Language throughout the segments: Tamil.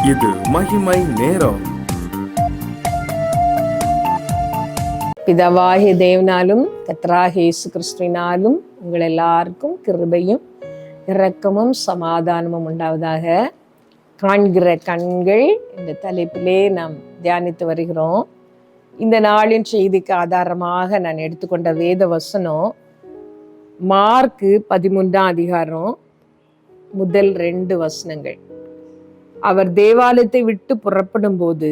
இது மகிமை நேரம். பிதாவாகிய தேவனாலும் கர்த்தராகிய இயேசு கிறிஸ்துவினாலும் உங்கள் எல்லாருக்கும் கிருபையும் இரக்கமும் சமாதானமும் உண்டாவதாக. காண்கிற கண்கள் என்ற தலைப்பிலே நாம் தியானித்து வருகிறோம். இந்த நாளின் செய்திக்கு ஆதாரமாக நான் எடுத்துக்கொண்ட வேத வசனம் மார்க்கு 13ஆம் அதிகாரம் முதல் 2 வசனங்கள். அவர் தேவாலயத்தை விட்டு புறப்படும் போது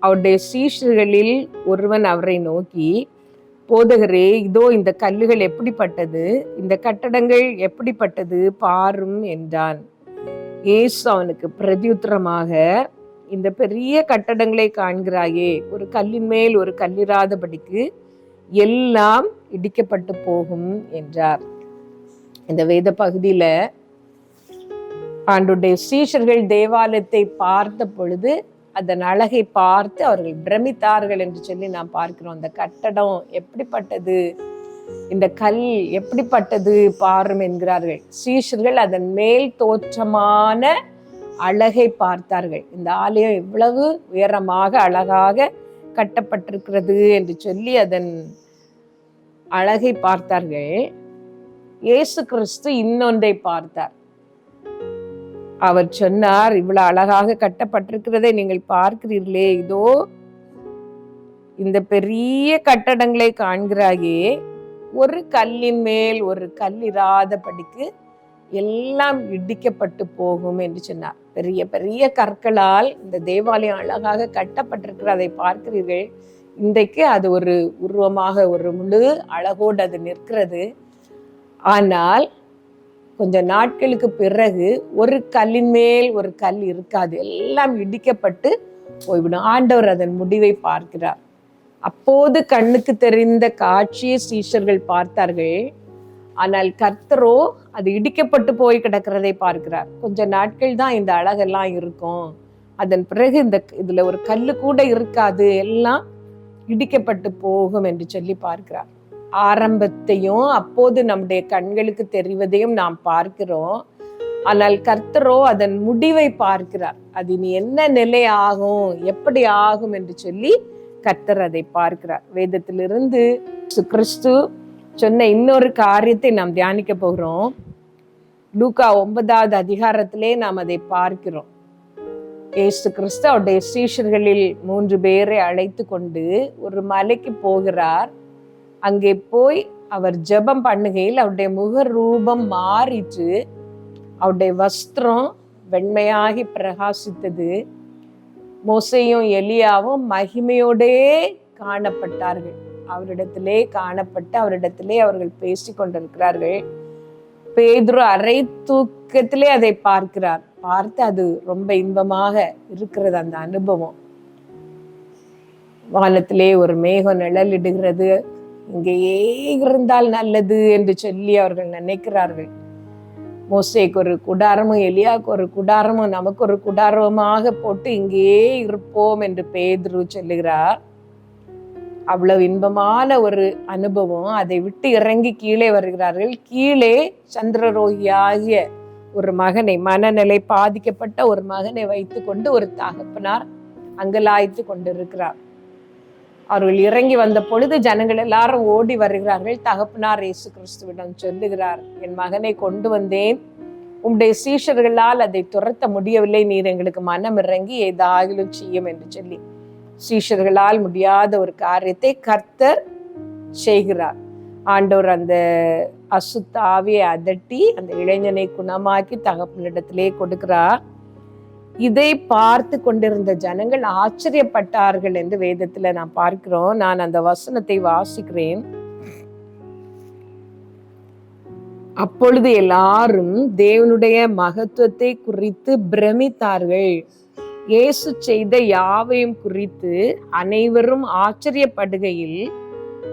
அவருடைய சீஷர்களில் ஒருவன் அவரை நோக்கி, போதகரே, இதோ இந்த கல்லுகள் எப்படிப்பட்டது, இந்த கட்டடங்கள் எப்படிப்பட்டது பாரும் என்றான். இயேசு அவனுக்கு பிரதியுத்தரமாக, இந்த பெரிய கட்டடங்களை காண்கிறாயே, ஒரு கல்லின் மேல் ஒரு கல்லிராதபடிக்கு எல்லாம் இடிக்கப்பட்டு போகும் என்றார். இந்த வேத பகுதியில ஆண்டவருடைய சீஷர்கள் தேவாலயத்தை பார்த்த பொழுது அதன் அழகை பார்த்து அவர்கள் பிரமித்தார்கள் என்று சொல்லி நாம் பார்க்கிறோம். அந்த கட்டடம் எப்படிப்பட்டது, இந்த கல் எப்படிப்பட்டது பாரும் என்கிறார்கள். சீஷர்கள் அதன் மேல் தோற்றமான அழகை பார்த்தார்கள். இந்த ஆலயம் எவ்வளவு உயரமாக அழகாக கட்டப்பட்டிருக்கிறது என்று சொல்லி அதன் அழகை பார்த்தார்கள். இயேசு கிறிஸ்து இன்னொன்றை பார்த்தார். அவர் சொன்னார், இவ்வளவு அழகாக கட்டப்பட்டிருக்கிறதை நீங்கள் பார்க்கிறீர்களே, இதோ இந்த பெரிய கட்டடங்களை காண்கிறாயே, ஒரு கல்லின் மேல் ஒரு கல்லிராதபடிக்கு எல்லாம் இடிக்கப்பட்டு போகும் என்று சொன்னார். பெரிய பெரிய கற்களால் இந்த தேவாலயம் அழகாக கட்டப்பட்டிருக்கிற அதை பார்க்கிறீர்கள். இன்றைக்கு அது ஒரு உருவமாக ஒரு முழு அழகோடு அது நிற்கிறது. ஆனால் கொஞ்ச நாட்களுக்கு பிறகு ஒரு கல்லின் மேல் ஒரு கல் இருக்காது, எல்லாம் இடிக்கப்பட்டு போய்விடும். ஆண்டவர் அதன் முடிவை பார்க்கிறார். அப்போது கண்ணுக்கு தெரிந்த காட்சியை சீஷர்கள் பார்த்தார்கள். ஆனால் கர்த்தரோ அது இடிக்கப்பட்டு போய் கிடக்கிறதை பார்க்கிறார். கொஞ்ச நாட்கள் தான் இந்த அழகெல்லாம் இருக்கும், அதன் பிறகு இதுல ஒரு கல்லு கூட இருக்காது, எல்லாம் இடிக்கப்பட்டு போகும் என்று சொல்லி பார்க்கிறார். ஆரம்பத்தையும் அப்போது நம்முடைய கண்களுக்கு தெரிவதையும் நாம் பார்க்கிறோம். ஆனால் கர்த்தரோ அதன் முடிவை பார்க்கிறார். அது இனி என்ன நிலை ஆகும், எப்படி ஆகும் என்று சொல்லி கர்த்தர் அதை பார்க்கிறார். வேதத்திலிருந்து கிறிஸ்து சொன்ன இன்னொரு காரியத்தை நாம் தியானிக்க போகிறோம். லூக்கா 9ஆவது அதிகாரத்திலே நாம் அதை பார்க்கிறோம். இயேசு கிறிஸ்து அவருடைய சீஷர்களில் 3 பேரை அழைத்து கொண்டு ஒரு மலைக்கு போகிறார். அங்கே போய் அவர் ஜெபம் பண்ணுகையில் அவருடைய முக ரூபம் மாறிற்று. அவருடைய வஸ்திரம் வெண்மையாகி பிரகாசித்தது. மோசேயும் எலியாவும் மகிமையோடே காணப்பட்டார்கள். அவரிடத்திலே காணப்பட்டு அவரிடத்திலே அவர்கள் பேசி கொண்டிருக்கிறார்கள். பேதுரு அரை தூக்கத்திலே அதை பார்க்கிறார். பார்த்து அது ரொம்ப இன்பமாக இருக்கிறது அந்த அனுபவம். வானத்திலே ஒரு மேகம் நிழலிடுகிறது. இங்கேயே இருந்தால் நல்லது என்று சொல்லி அவர்கள் நினைக்கிறார்கள். மோசேக்கு ஒரு குடாரமும் எலியாவுக்கு ஒரு குடாரமும் நமக்கு ஒரு குடாரமாக போட்டு இங்கேயே இருப்போம் என்று பேதுரு சொல்லுகிறார். அவ்வளவு இன்பமான ஒரு அனுபவம். அதை விட்டு இறங்கி கீழே வருகிறார்கள். கீழே சந்திரரோகியாகிய ஒரு மகனை, மனநிலை பாதிக்கப்பட்ட ஒரு மகனை வைத்து கொண்டு ஒரு தகப்பனார் அங்கலாய்த்து கொண்டிருக்கிறார். அவர்கள் இறங்கி வந்த பொழுது ஜனங்கள் எல்லாரும் ஓடி வருகிறார்கள். தகப்பனார் இயேசு கிறிஸ்துவிடம் சொல்லுகிறார், என் மகனை கொண்டு வந்தேன், உம்முடைய சீஷர்களால் அதை துரத்த முடியவில்லை, நீர் எங்களுக்கு மனம் இறங்கி ஏதாகிலும் செய்யும் என்று சொல்லி சீஷர்களால் முடியாத ஒரு காரியத்தை கர்த்தர் செய்கிறார். ஆண்டவர் அந்த அசுத்த ஆவியை அதட்டி அந்த இளைஞனை குணமாக்கி தகப்பனிடத்திலே கொடுக்கிறார். இதை பார்த்து கொண்டிருந்த ஜனங்கள் ஆச்சரியப்பட்டார்கள் என்று வேதத்துல நான் பார்க்கிறோம். நான் அந்த வசனத்தை வாசிக்கிறேன். அப்பொழுது எல்லாரும் தேவனுடைய மகத்துவத்தை குறித்து பிரமித்தார்கள். இயேசு செய்த யாவையும் குறித்து அனைவரும் ஆச்சரியப்படுகையில்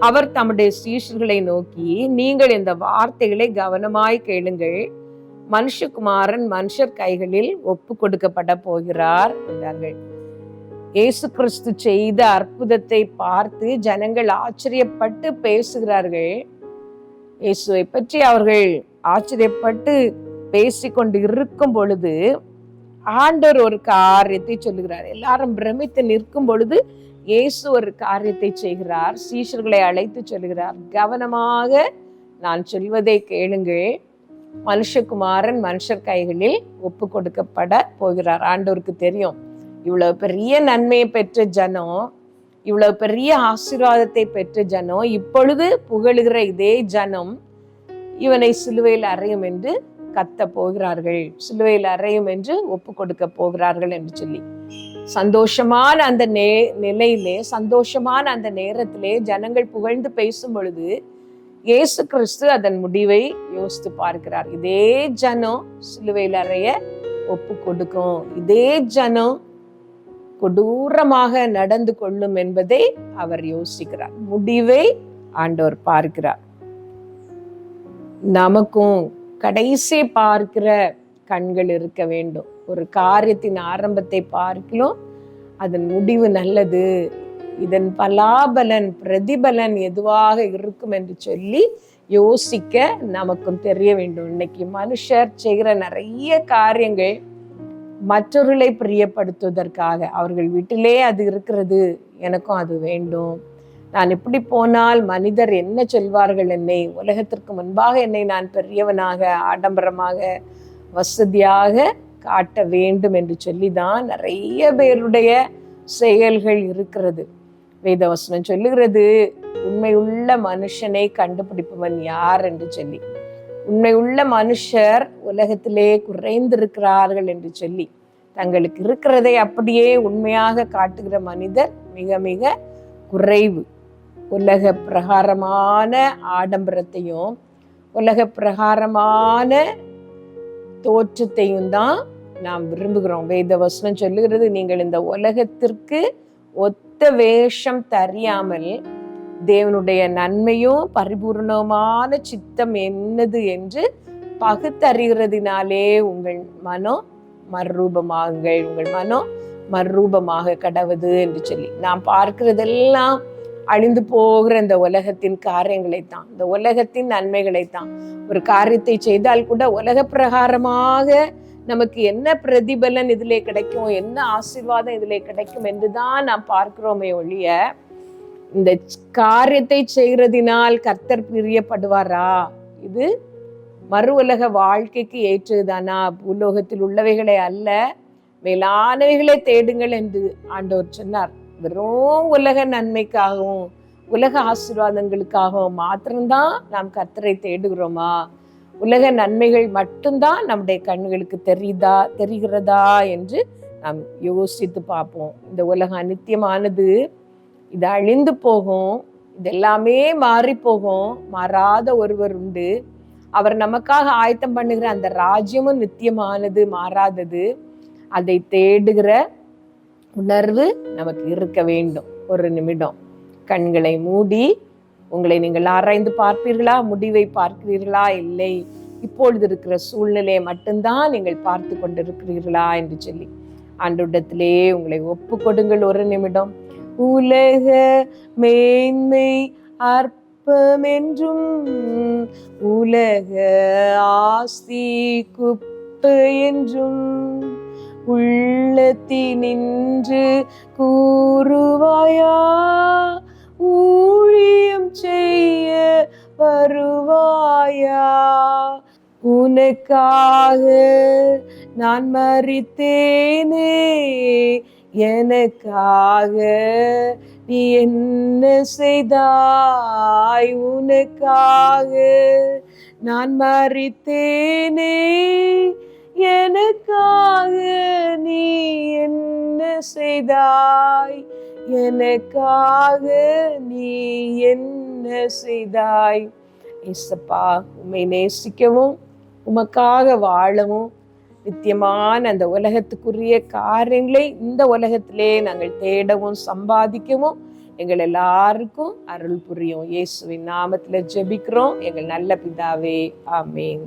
அவர் தம்முடைய சீஷர்களை நோக்கி, நீங்கள் இந்த வார்த்தைகளை கவனமாய் கேளுங்கள், மனுஷகுமாரன் மனுஷர் கைகளில் ஒப்பு கொடுக்கப்பட போகிறார் என்றார்கள். இயேசு கிறிஸ்து செய்த அற்புதத்தை பார்த்து ஜனங்கள் ஆச்சரியப்பட்டு பேசுகிறார்கள். இயேசுவை பற்றி அவர்கள் ஆச்சரியப்பட்டு பேசிக்கொண்டு இருக்கும் பொழுது ஆண்டவர் ஒரு காரியத்தை சொல்லுகிறார். எல்லாரும் பிரமித்து நிற்கும் பொழுது இயேசு ஒரு காரியத்தை செய்கிறார். சீஷர்களை அழைத்து சொல்லுகிறார், கவனமாக நான் சொல்வதை கேளுங்கள். மனுஷகுமாரன் மனுஷர் கைகளில் ஒப்பு கொடுக்கப்பட போகிறார். ஆண்டவருக்கு தெரியும், இவ்வளவு பெரிய நன்மையை பெற்ற ஜனம், இவ்வளவு பெரிய ஆசீர்வாதத்தை பெற்ற ஜனம், இப்பொழுது புகழுகிற இதே ஜனம் இவனை சிலுவையில் அறையும் என்று கத்த போகிறார்கள், சிலுவையில் அறையும் என்று ஒப்பு கொடுக்க போகிறார்கள் என்று சொல்லி சந்தோஷமான அந்த நிலையிலே, சந்தோஷமான அந்த நேரத்திலே ஜனங்கள் புகழ்ந்து பேசும் பொழுது இயேசு கிறிஸ்து அதன் முடிவை யோசித்து பார்க்கிறார். இதே ஜனம் சிலுவையில் அறைய ஒப்பு கொடுக்கும், இதே ஜனம் கொடூரமாக நடந்து கொள்ளும் என்பதை அவர் யோசிக்கிறார். முடிவை ஆண்டவர் பார்க்கிறார். நமக்கும் கடைசி பார்க்கிற கண்கள் இருக்க வேண்டும். ஒரு காரியத்தின் ஆரம்பத்தை பார்க்கலாம், அதன் முடிவு நல்லது, இதன் பலாபலன் பிரதிபலன் எதுவாக இருக்கும் என்று சொல்லி யோசிக்க நமக்கும் தெரிய வேண்டும். இன்னைக்கு மனுஷர் செய்கிற நிறைய காரியங்கள் மற்றவர்களை பிரியப்படுத்துவதற்காக, அவர்கள் வீட்டிலே அது இருக்கிறது, எனக்கும் அது வேண்டும், நான் இப்படி போனால் மனிதர் என்ன சொல்வார்கள், என்னை உலகத்திற்கு முன்பாக என்னை நான் பெரியவனாக ஆடம்பரமாக வசதியாக காட்ட வேண்டும் என்று சொல்லிதான் நிறைய பேருடைய செயல்கள் இருக்கிறது. வேதவசனம் சொல்லுகிறது, உண்மையுள்ள மனுஷனை கண்டுபிடிப்பவன் யார் என்று சொல்லி. உண்மையுள்ள மனுஷர் உலகத்திலே குறைந்திருக்கிறார்கள் என்று சொல்லி, தங்களுக்கு இருக்கிறதை அப்படியே உண்மையாக காட்டுகிற மனிதர் மிக மிக குறைவு. உலக பிரகாரமான ஆடம்பரத்தையும் உலக பிரகாரமான தோற்றத்தையும் தான் நாம் விரும்புகிறோம். வேதவசனம் சொல்லுகிறது, நீங்கள் இந்த உலகத்திற்கு ஒத்த வேஷம் தெரியாமல் தேவனுடைய நன்மையும் பரிபூர்ணமான சித்தம் என்னது என்று பகுத்தறிகிறதினாலே உங்கள் மனம் மறுரூபமாகுங்கள், உங்கள் மனம் மறுரூபமாக கடவுது என்று சொல்லி, நாம் பார்க்கிறதெல்லாம் அழிந்து போகிற இந்த உலகத்தின் காரியங்களைத்தான், இந்த உலகத்தின் நன்மைகளைத்தான். ஒரு காரியத்தை செய்தால் கூட உலக பிரகாரமாக நமக்கு என்ன பிரதிபலன் இதிலே கிடைக்கும், என்ன ஆசீர்வாதம் இதிலே கிடைக்கும் என்றுதான் நாம் பார்க்கிறோமே ஒழிய, இந்த காரியத்தை செய்கிறதினால் கர்த்தர் பிரியப்படுவாரா, இது மறு உலக வாழ்க்கைக்கு ஏற்றதுதானா, பூலோகத்தில் உள்ளவைகளை அல்ல மேலானவைகளை தேடுங்கள் என்று ஆண்டவர் சொன்னார். வெறும் உலக நன்மைக்காகவும் உலக ஆசீர்வாதங்களுக்காகவும் மாத்திரம்தான் நாம் கர்த்தரை தேடுகிறோமா? உலக நன்மைகள் மட்டும்தான் நம்முடைய கண்களுக்கு தெரிகிறதா என்று நாம் யோசித்து பார்ப்போம். இந்த உலகம் அநித்தியமானது, இது அழிந்து போகும், இதெல்லாமே மாறி போகும். மாறாத ஒருவர் உண்டு, அவர் நமக்காக ஆயத்தம் பண்ணுகிற அந்த ராஜ்யமும் நித்தியமானது, மாறாதது. அதை தேடுகிற உணர்வு நமக்கு இருக்க வேண்டும். ஒரு நிமிடம் கண்களை மூடி உங்களை நீங்கள் ஆராய்ந்து பார்ப்பீர்களா? முடிவை பார்க்கிறீர்களா? இல்லை, இப்பொழுது இருக்கிற சூழ்நிலையை மட்டும்தான் நீங்கள் பார்த்து கொண்டிருக்கிறீர்களா என்று சொல்லி ஆண்டவரிடத்திலே உங்களை ஒப்பு கொடுங்கள். ஒரு நிமிடம். உலக மேன்மை அற்பமென்றும் உலக ஆஸ்தி குப்பை என்றும் உள்ளத்தினின்று கூறுவாயா? ஊழியம் செய்ய வருவாயா? உனக்காக நான் மரித்தேனே, எனக்காக நீ என்ன செய்தாய்? உனக்காக நான் மரித்தேனே, எனக்காக நீ என்ன செய்தாய்? எனக்காக நீ என்ன செய்தாய்? ஏசப்பா, உம்மை நேசிக்கவும் உமக்காக வாழவும் நித்தியமான அந்த உலகத்துக்குரிய காரியங்களை இந்த உலகத்திலே நாங்கள் தேடவும் சம்பாதிக்கவும் எங்கள் எல்லாருக்கும் அருள் புரியும். இயேசுவின் நாமத்தில் ஜெபிக்கிறோம் எங்கள் நல்ல பிதாவே, ஆமென்.